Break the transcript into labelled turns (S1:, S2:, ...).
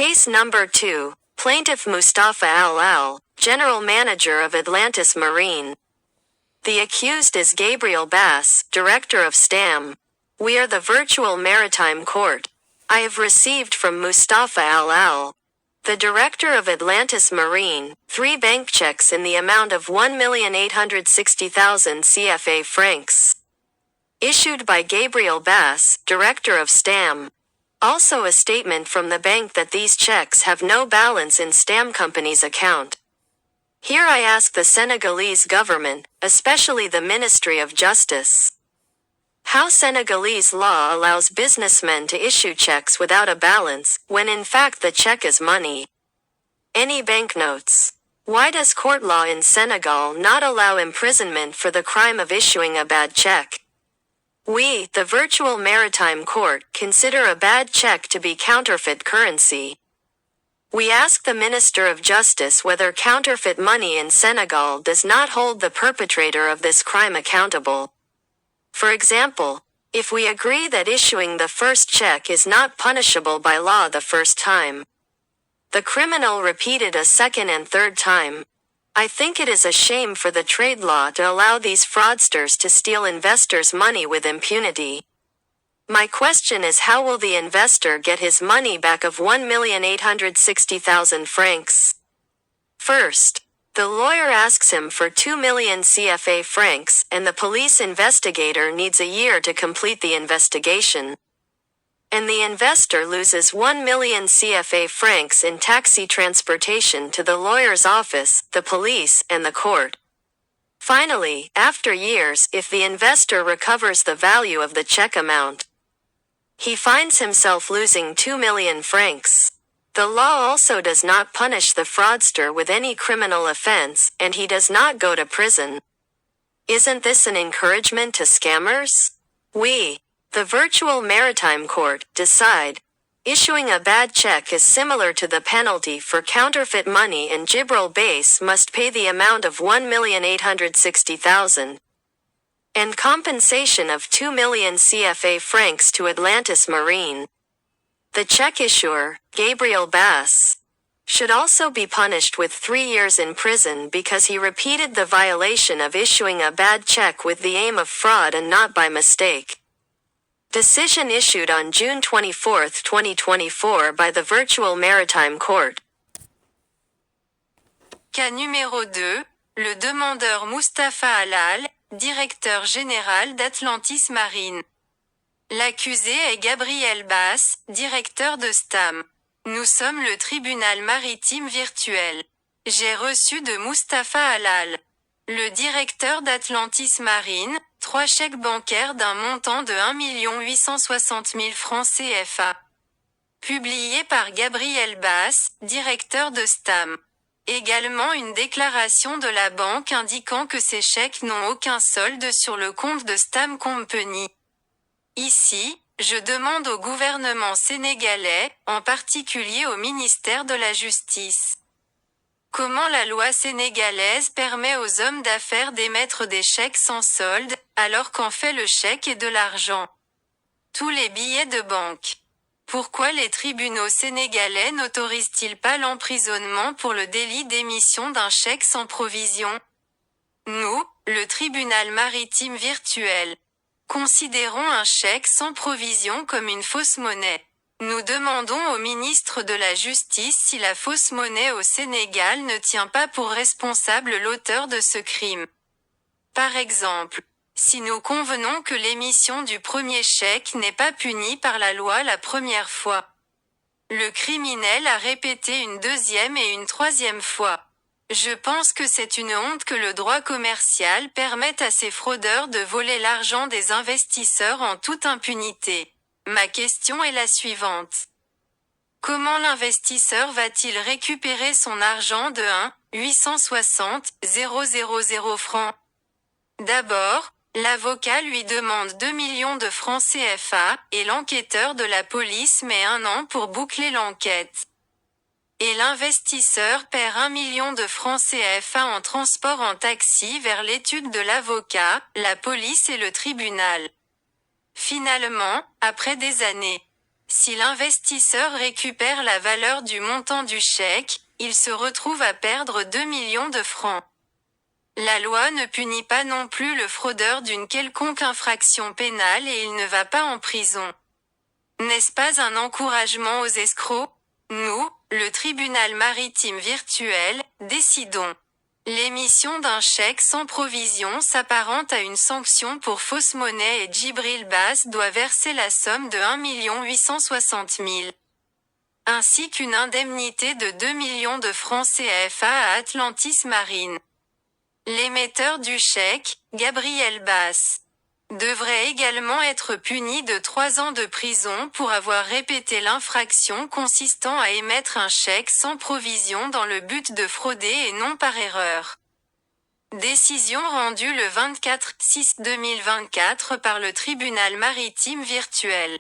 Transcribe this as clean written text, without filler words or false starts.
S1: Case number 2. Plaintiff Mustafa Al-Al, General Manager of Atlantis Marine. The accused is Gabriel Bass, Director of STAM. We are the virtual maritime court. I have received from Mustafa Al-Al, the Director of Atlantis Marine, 3 bank checks in the amount of 1,860,000 CFA francs. Issued by Gabriel Bass, Director of STAM. Also a statement from the bank that these checks have no balance in STAM Company's account. Here I ask the Senegalese government, especially the Ministry of Justice, how Senegalese law allows businessmen to issue checks without a balance, when in fact the check is money. Any banknotes. Why does court law in Senegal not allow imprisonment for the crime of issuing a bad check? We, the virtual maritime court, consider a bad check to be counterfeit currency. We ask the Minister of Justice whether counterfeit money in Senegal does not hold the perpetrator of this crime accountable. For example, if we agree that issuing the first check is not punishable by law the first time, the criminal repeated a second and third time, I think it is a shame for the trade law to allow these fraudsters to steal investors' money with impunity. My question is, how will the investor get his money back of 1,860,000 francs? First, the lawyer asks him for 2 million CFA francs, and the police investigator needs a year to complete the investigation. And the investor loses 1 million CFA francs in taxi transportation to the lawyer's office, the police, and the court. Finally, after years, if the investor recovers the value of the check amount, he finds himself losing 2 million francs. The law also does not punish the fraudster with any criminal offense, and he does not go to prison. Isn't this an encouragement to scammers? We, the virtual maritime court, decide. Issuing a bad check is similar to the penalty for counterfeit money, and Gabriel Bass must pay the amount of 1,860,000 and compensation of 2 million CFA francs to Atlantis Marine. The check issuer, Gabriel Bass, should also be punished with 3 years in prison because he repeated the violation of issuing a bad check with the aim of fraud and not by mistake. Decision issued on June 24, 2024 by the Virtual Maritime Court.
S2: Cas numéro 2, le demandeur Mustafa Al-Al, directeur général d'Atlantis Marine. L'accusé est Gabriel Bass, directeur de STAM. Nous sommes le tribunal maritime virtuel. J'ai reçu de Mustafa Al-Al, le directeur d'Atlantis Marine, 3 chèques bancaires d'un montant de 1 860 000 francs CFA. Publié par Gabriel Bass, directeur de STAM. Également une déclaration de la banque indiquant que ces chèques n'ont aucun solde sur le compte de STAM Company. Ici, je demande au gouvernement sénégalais, en particulier au ministère de la Justice, comment la loi sénégalaise permet aux hommes d'affaires d'émettre des chèques sans solde, alors qu'en fait le chèque est de l'argent. Tous les billets de banque. Pourquoi les tribunaux sénégalais n'autorisent-ils pas l'emprisonnement pour le délit d'émission d'un chèque sans provision? Nous, le tribunal maritime virtuel, considérons un chèque sans provision comme une fausse monnaie. Nous demandons au ministre de la Justice si la fausse monnaie au Sénégal ne tient pas pour responsable l'auteur de ce crime. Par exemple, si nous convenons que l'émission du premier chèque n'est pas punie par la loi la première fois, le criminel a répété une deuxième et une troisième fois. Je pense que c'est une honte que le droit commercial permette à ces fraudeurs de voler l'argent des investisseurs en toute impunité. Ma question est la suivante. Comment l'investisseur va-t-il récupérer son argent de 1 860 000 francs? D'abord, l'avocat lui demande 2 millions de francs CFA, et l'enquêteur de la police met 1 an pour boucler l'enquête. Et l'investisseur perd 1 million de francs CFA en transport en taxi vers l'étude de l'avocat, la police et le tribunal. Finalement, après des années, Si l'investisseur récupère la valeur du montant du chèque, il se retrouve à perdre 2 millions de francs. La loi ne punit pas non plus le fraudeur d'une quelconque infraction pénale et il ne va pas en prison. N'est-ce pas un encouragement aux escrocs? Nous, le tribunal maritime virtuel, décidons. L'émission d'un chèque sans provision s'apparente à une sanction pour fausse monnaie et Djibril Bass doit verser la somme de 1 860 000. Ainsi qu'une indemnité de 2 millions de francs CFA à Atlantis Marine. L'émetteur du chèque, Gabriel Bass, devrait également être puni de 3 ans de prison pour avoir répété l'infraction consistant à émettre un chèque sans provision dans le but de frauder et non par erreur. Décision rendue le 24/6/2024 par le tribunal maritime virtuel.